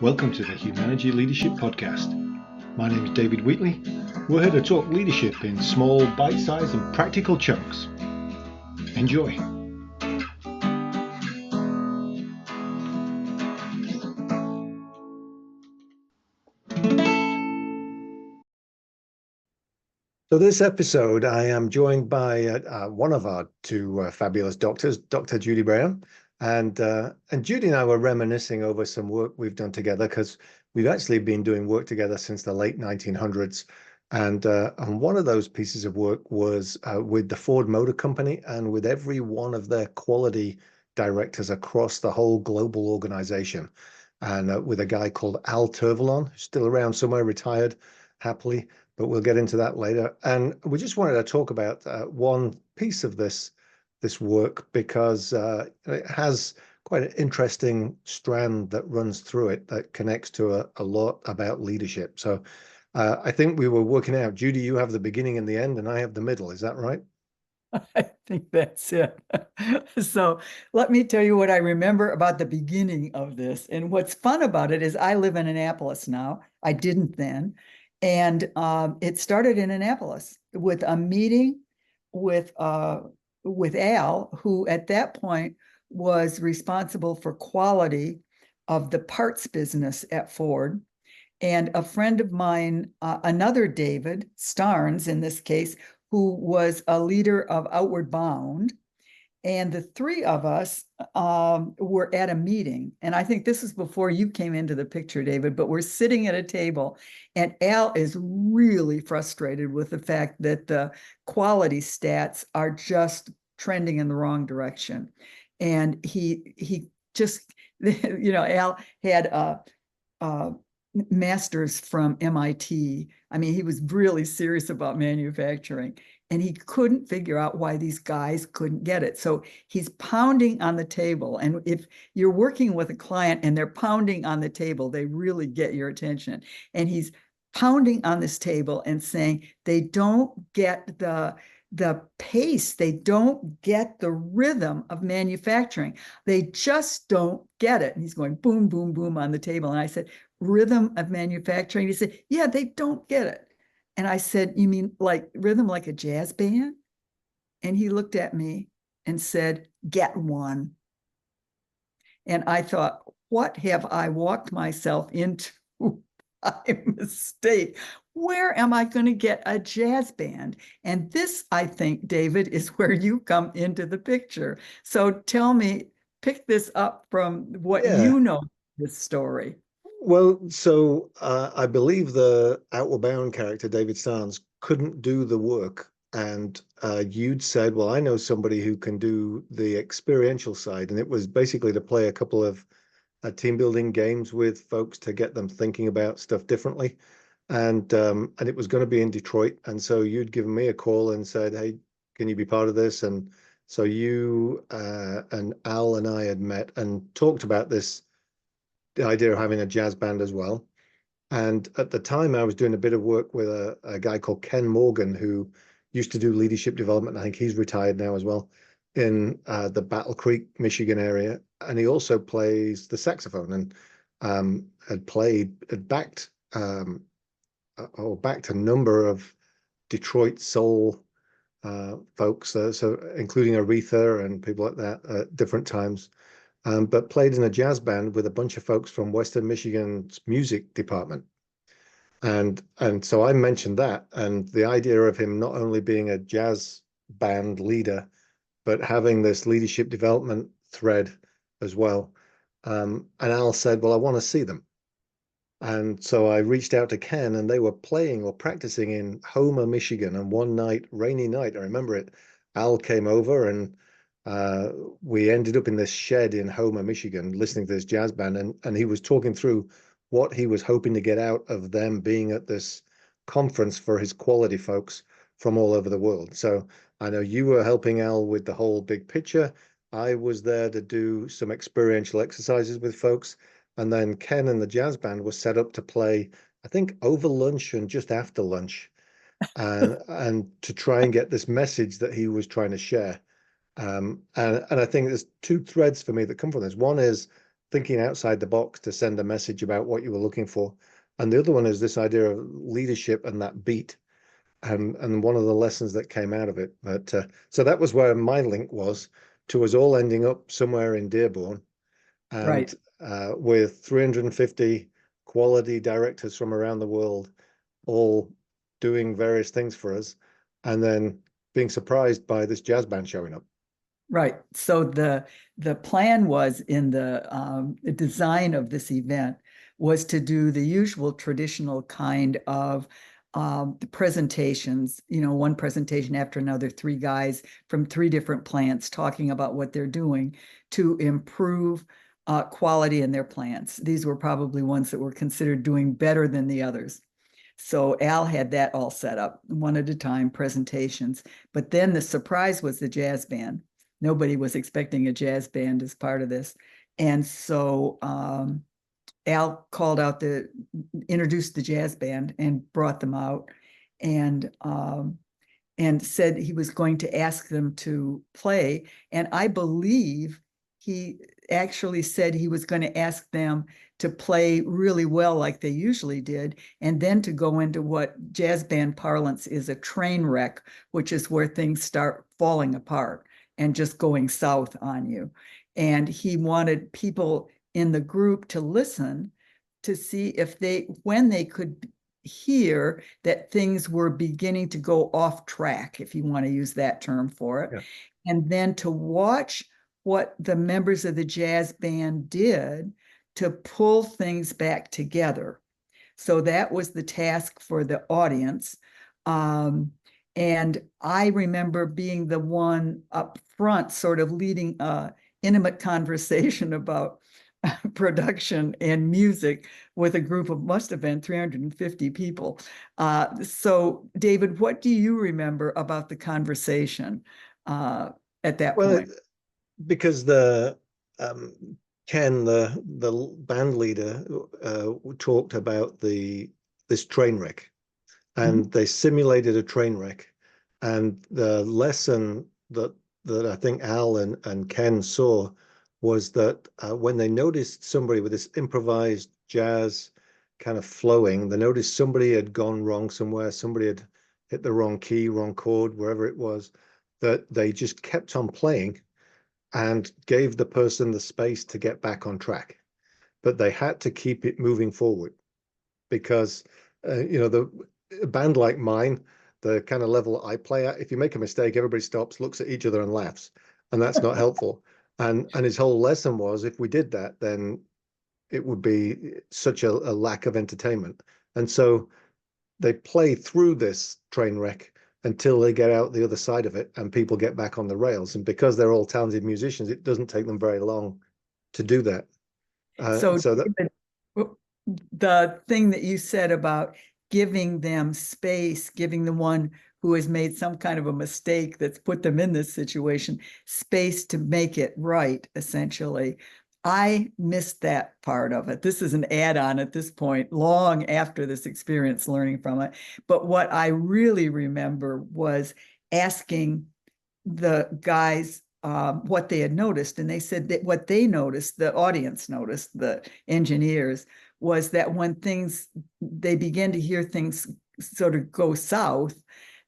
Welcome to the Humanity Leadership Podcast. My name is David Wheatley. We're here to talk leadership in small, bite-sized and practical chunks. Enjoy. So this episode, I am joined by one of our two fabulous doctors, Dr. Judy Brown. And Judy and I were reminiscing over some work we've done together because we've actually been doing work together since the late 1900s. And one of those pieces of work was with the Ford Motor Company and with every one of their quality directors across the whole global organization. And with a guy called Al Tervalon, who's still around somewhere, retired happily, but we'll get into that later. And we just wanted to talk about one piece of this work because it has quite an interesting strand that runs through it that connects to a lot about leadership. So I think we were working out, Judy, you have the beginning and the end, and I have the middle. Is that right? I think that's it. So let me tell you what I remember about the beginning of this. And what's fun about it is I live in Annapolis now. I didn't then. And it started in Annapolis with a meeting with Al, who at that point was responsible for quality of the parts business at Ford. And a friend of mine, another David Starnes in this case, who was a leader of Outward Bound. And the three of us were at a meeting. And I think this is before you came into the picture, David, but we're sitting at a table. And Al is really frustrated with the fact that the quality stats are just trending in the wrong direction. And he just, Al had a master's from MIT. I mean, he was really serious about manufacturing and he couldn't figure out why these guys couldn't get it. So he's pounding on the table. And if you're working with a client and they're pounding on the table, they really get your attention. And he's pounding on this table and saying they don't get the pace, they don't get the rhythm of manufacturing. They just don't get it. And he's going boom, boom, boom on the table. And I said, rhythm of manufacturing? He said, yeah, they don't get it. And I said, you mean like rhythm like a jazz band? And he looked at me and said, get one. And I thought, what have I walked myself into by mistake? Where am I going to get a jazz band? And this, I think, David, is where you come into the picture. So tell me, pick this up from what Yeah. you know this story. Well, so I believe the Outward Bound character, David Starnes, couldn't do the work. And you'd said, well, I know somebody who can do the experiential side. And it was basically to play a couple of team building games with folks to get them thinking about stuff differently. And it was going to be in Detroit. And so you'd given me a call and said, hey, can you be part of this? And so you and Al and I had met and talked about this, the idea of having a jazz band as well. And at the time, I was doing a bit of work with a guy called Ken Morgan, who used to do leadership development. I think he's retired now as well in the Battle Creek, Michigan area. And he also plays the saxophone and had backed, or backed a number of Detroit soul folks, so including Aretha and people like that at different times. But played in a jazz band with a bunch of folks from Western Michigan's music department. And so I mentioned that and the idea of him not only being a jazz band leader, but having this leadership development thread as well. And Al said, well, I want to see them. And so I reached out to Ken and they were playing or practicing in Homer, Michigan. And one night, rainy night, I remember it, Al came over and uh, we ended up in this shed in Homer, Michigan, listening to this jazz band. And he was talking through what he was hoping to get out of them being at this conference for his quality folks from all over the world. So I know you were helping Al with the whole big picture. I was there to do some experiential exercises with folks. And then Ken and the jazz band were set up to play, I think, over lunch and just after lunch, and to try and get this message that he was trying to share. And I think there's two threads for me that come from this. One is thinking outside the box to send a message about what you were looking for. And the other one is this idea of leadership and that beat, and one of the lessons that came out of it. But so that was where my link was to us all ending up somewhere in Dearborn, Right. and with 350 quality directors from around the world, all doing various things for us, and then being surprised by this jazz band showing up. Right. So the plan was in the design of this event was to do the usual traditional kind of the presentations, one presentation after another, three guys from three different plants talking about what they're doing to improve quality in their plants. These were probably ones that were considered doing better than the others. So Al had that all set up one at a time, presentations. But then the surprise was the jazz band. Nobody was expecting a jazz band as part of this. And so Al called out introduced the jazz band and brought them out and said he was going to ask them to play. And I believe he actually said he was going to ask them to play really well like they usually did, and then to go into what jazz band parlance is a train wreck, which is where things start falling apart and just going south on you. And he wanted people in the group to listen to see if when they could hear that things were beginning to go off track, if you want to use that term for it, Yeah. and then to watch what the members of the jazz band did to pull things back together. So that was the task for the audience. And I remember being the one up front, sort of leading an intimate conversation about production and music with a group of must have been 350 people. So, David, what do you remember about the conversation at that Well, point? because the Ken, the band leader, talked about this train wreck, and they simulated a train wreck. And the lesson that I think Al and Ken saw was that when they noticed somebody with this improvised jazz kind of flowing, they noticed somebody had gone wrong somewhere, somebody had hit the wrong key, wrong chord, wherever it was, that they just kept on playing and gave the person the space to get back on track. But they had to keep it moving forward because, the a band like mine, the kind of level I play at, if you make a mistake, everybody stops, looks at each other and laughs, and that's not helpful. And his whole lesson was, if we did that, then it would be such a lack of entertainment. And so they play through this train wreck until they get out the other side of it and people get back on the rails. And because they're all talented musicians, it doesn't take them very long to do that. So So that David, the thing that you said about giving them space, giving the one who has made some kind of a mistake that's put them in this situation, space to make it right, essentially. I missed that part of it. This is an add-on at this point, long after this experience learning from it. But what I really remember was asking the guys what they had noticed. And they said that what they noticed, the audience noticed, the engineers, was that when they began to hear things sort of go south,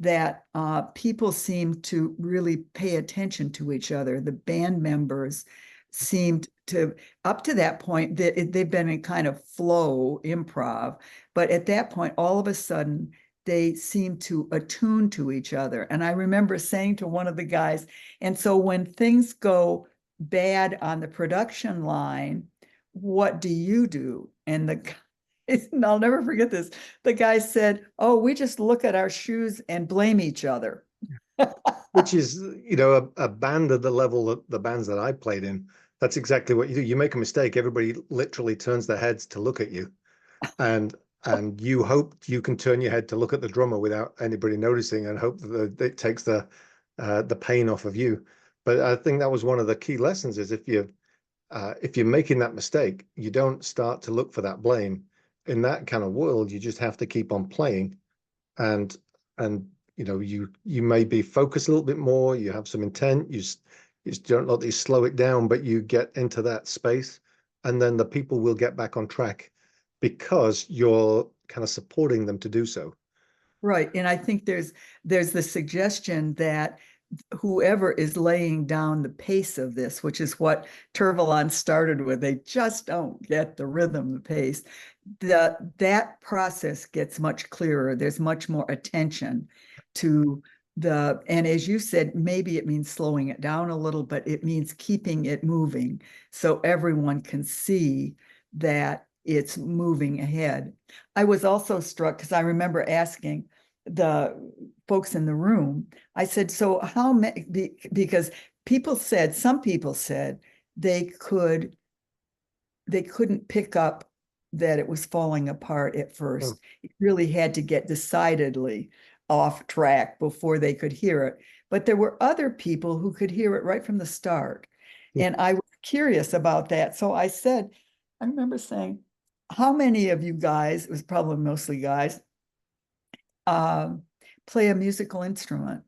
that people seemed to really pay attention to each other. The band members seemed to, up to that point, they've been in kind of flow improv. But at that point, all of a sudden, they seemed to attune to each other. And I remember saying to one of the guys, and so when things go bad on the production line, what do you do? And and I'll never forget this. The guy said, "Oh, we just look at our shoes and blame each other." which is, a band at the level that the bands that I played in, that's exactly what you do. You make a mistake, everybody literally turns their heads to look at you. And you hope you can turn your head to look at the drummer without anybody noticing, and hope that it takes the pain off of you. But I think that was one of the key lessons, is if you're making that mistake, you don't start to look for that blame. In that kind of world, you just have to keep on playing, and you maybe focus a little bit more, you have some intent, you just don't let you slow it down, but you get into that space and then the people will get back on track because you're kind of supporting them to do so. Right. And I think there's the suggestion that whoever is laying down the pace of this, which is what Tervalon started with, they just don't get the rhythm, the pace. That process gets much clearer. There's much more attention to and as you said, maybe it means slowing it down a little, but it means keeping it moving so everyone can see that it's moving ahead. I was also struck because I remember asking the folks in the room, I said, so how many, because some people said they couldn't pick up that it was falling apart at first. Oh, It really had to get decidedly off track before they could hear it. But there were other people who could hear it right from the start. yeah. And I was curious about that. So I said, I remember saying, how many of you guys, it was probably mostly guys, play a musical instrument?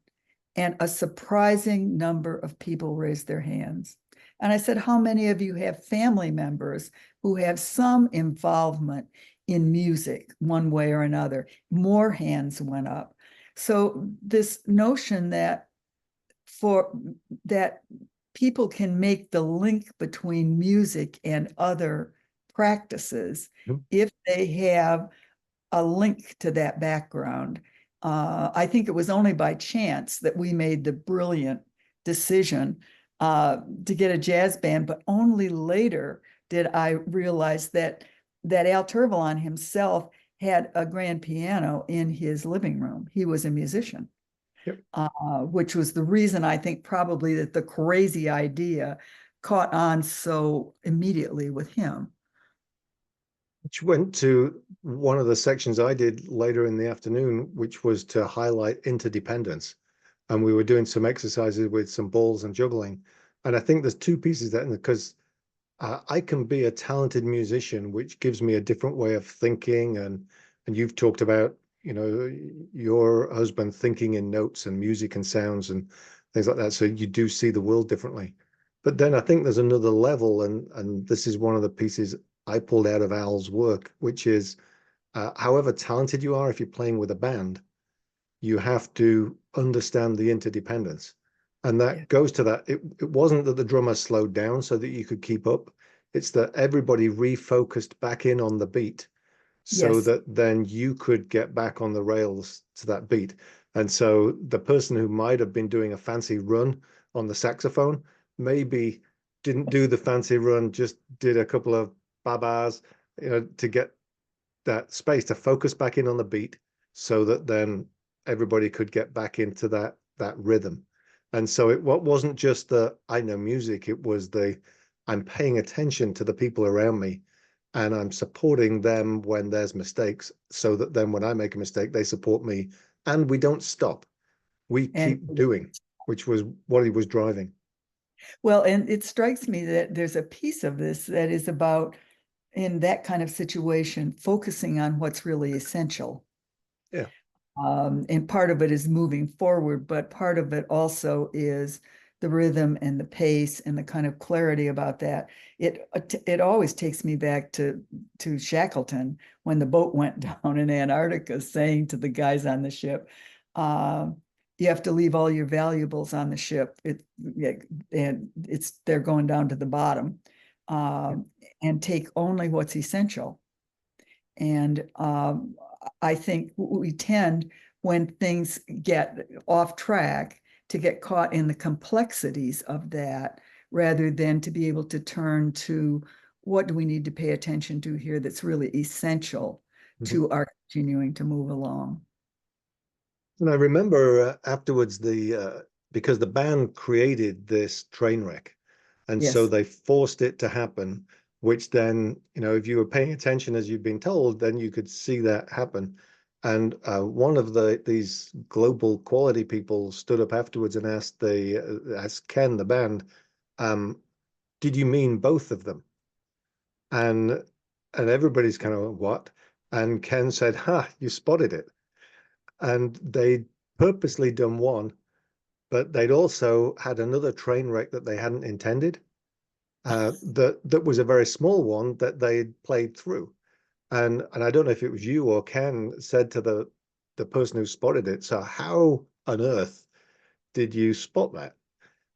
And a surprising number of people raised their hands. And I said, how many of you have family members who have some involvement in music one way or another? More hands went up. So this notion that that people can make the link between music and other practices Mhm. if they have a link to that background. I think it was only by chance that we made the brilliant decision to get a jazz band, but only later did I realize that Al Tervalon himself had a grand piano in his living room. He was a musician, Yep. which was the reason I think probably that the crazy idea caught on so immediately with him. Which went to one of the sections I did later in the afternoon, which was to highlight interdependence. And we were doing some exercises with some balls and juggling. And I think there's two pieces that, because I can be a talented musician, which gives me a different way of thinking. And you've talked about, your husband thinking in notes and music and sounds and things like that. So you do see the world differently. But then I think there's another level, and this is one of the pieces I pulled out of Al's work, which is however talented you are, if you're playing with a band, you have to understand the interdependence. And Yeah. that goes to that. It wasn't that the drummer slowed down so that you could keep up. It's that everybody refocused back in on the beat so Yes. that then you could get back on the rails to that beat. And so the person who might have been doing a fancy run on the saxophone maybe didn't do the fancy run, just did a couple of babas, to get that space to focus back in on the beat so that then everybody could get back into that rhythm. And so what wasn't just the I know music, it was the I'm paying attention to the people around me and I'm supporting them when there's mistakes so that then when I make a mistake, they support me and we don't stop. We And keep doing, which was what he was driving. well, and it strikes me that there's a piece of this that is about, in that kind of situation, focusing on what's really essential. Yeah. And part of it is moving forward, but part of it also is the rhythm and the pace and the kind of clarity about that. It always takes me back to Shackleton when the boat went down in Antarctica, saying to the guys on the ship, you have to leave all your valuables on the ship. And they're going down to the bottom, and take only what's essential. And I think we tend, when things get off track, to get caught in the complexities of that rather than to be able to turn to what do we need to pay attention to here that's really essential Mhm. to our continuing to move along. And I remember afterwards because the band created this train wreck, and so Yes. they forced it to happen. Which then, if you were paying attention as you've been told, then you could see that happen. And one of these global quality people stood up afterwards and asked Ken, the band, um, "Did you mean both of them?" And everybody's kind of what? And Ken said, "Ha, you spotted it." And they'd purposely done one, but they'd also had another train wreck that they hadn't intended. that was a very small one that they played through. And I don't know if it was you or Ken said to the person who spotted it, so how on earth did you spot that?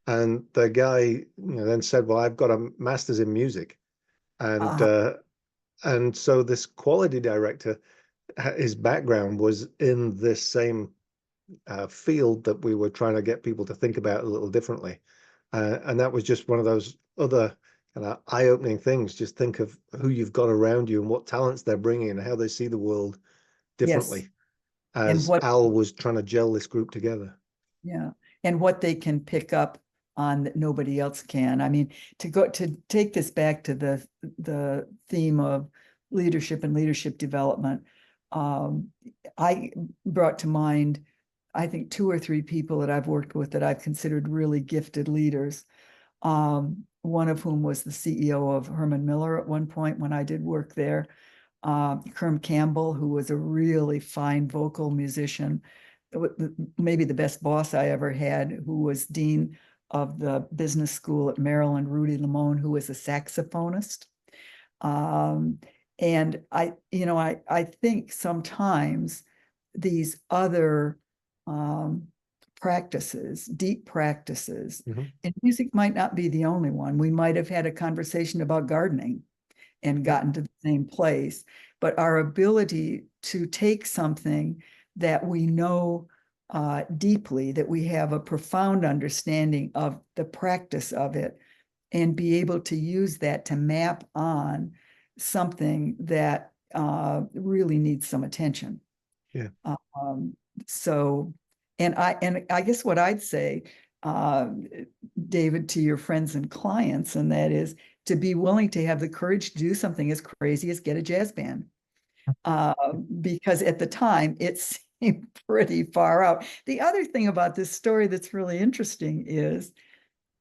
And the guy, then said, well, I've got a master's in music. And Uh, uh, and so this quality director, his background was in this same field that we were trying to get people to think about a little differently. And that was just one of those other kind of eye-opening things. Just think of who you've got around you and what talents they're bringing and how they see the world yes. differently And as what, Al was trying to gel this group together. yeah. And what they can pick up on that nobody else can. I mean, to take this back to the theme of leadership and leadership development, um, I brought to mind, I think, two or three people that I've worked with that I've considered really gifted leaders. One of whom was the CEO of Herman Miller at one point when I did work there. Kerm Campbell, who was a really fine vocal musician, maybe the best boss I ever had, who was dean of the business school at Maryland, Rudy Lamone, who was a saxophonist. Um, and I think sometimes these other practices, deep practices, Mhm. and music might not be the only one. We might have had a conversation about gardening and Yeah, gotten to the same place. But our ability to take something that we know deeply, that we have a profound understanding of the practice of it, and be able to use that to map on something that really needs some attention. yeah, Um, so, and I guess what I'd say, uh, David, to your friends and clients, and that is to be willing to have the courage to do something as crazy as get a jazz band. Uh, because at the time it seemed pretty far out. The other thing about this story that's really interesting is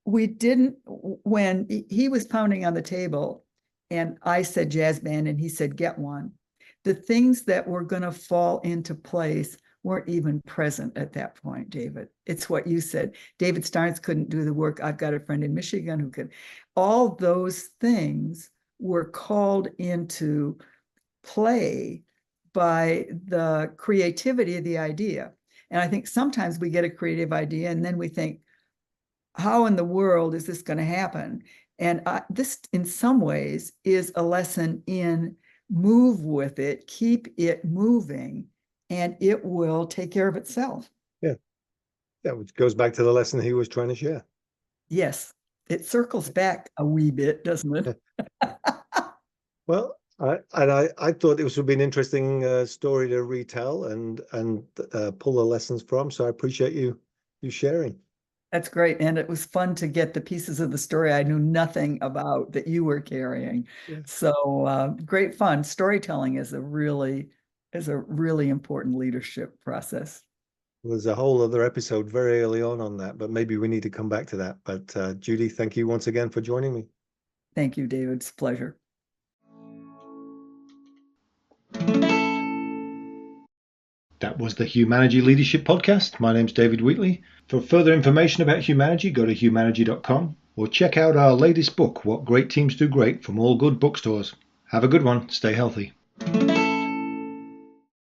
we didn't, when he was pounding on the table and I said jazz band and he said get one, the things that were going to fall into place weren't even present at that point, David. It's what you said. David Starnes couldn't do the work. I've got a friend in Michigan who could. All those things were called into play by the creativity of the idea. And I think sometimes we get a creative idea and then we think, how in the world is this going to happen? And this, in some ways, is a lesson in move with it, keep it moving, and it will take care of itself. yeah, yeah, which goes back to the lesson he was trying to share. Yes, it circles back a wee bit, doesn't Yeah. it? Well, I thought this would be an interesting story to retell and pull the lessons from. So I appreciate you sharing. That's great. And it was fun to get the pieces of the story I knew nothing about that you were carrying. Yeah. So great fun. Storytelling is a really important leadership process. Well, there's a whole other episode very early on that, but maybe we need to come back to that. But Judy, thank you once again for joining me. Thank you, David. It's a pleasure. That was the Humanity Leadership Podcast. My name's David Wheatley. For further information about Humanity, go to humanity.com or check out our latest book, What Great Teams Do Great, from all good bookstores. Have a good one. Stay healthy.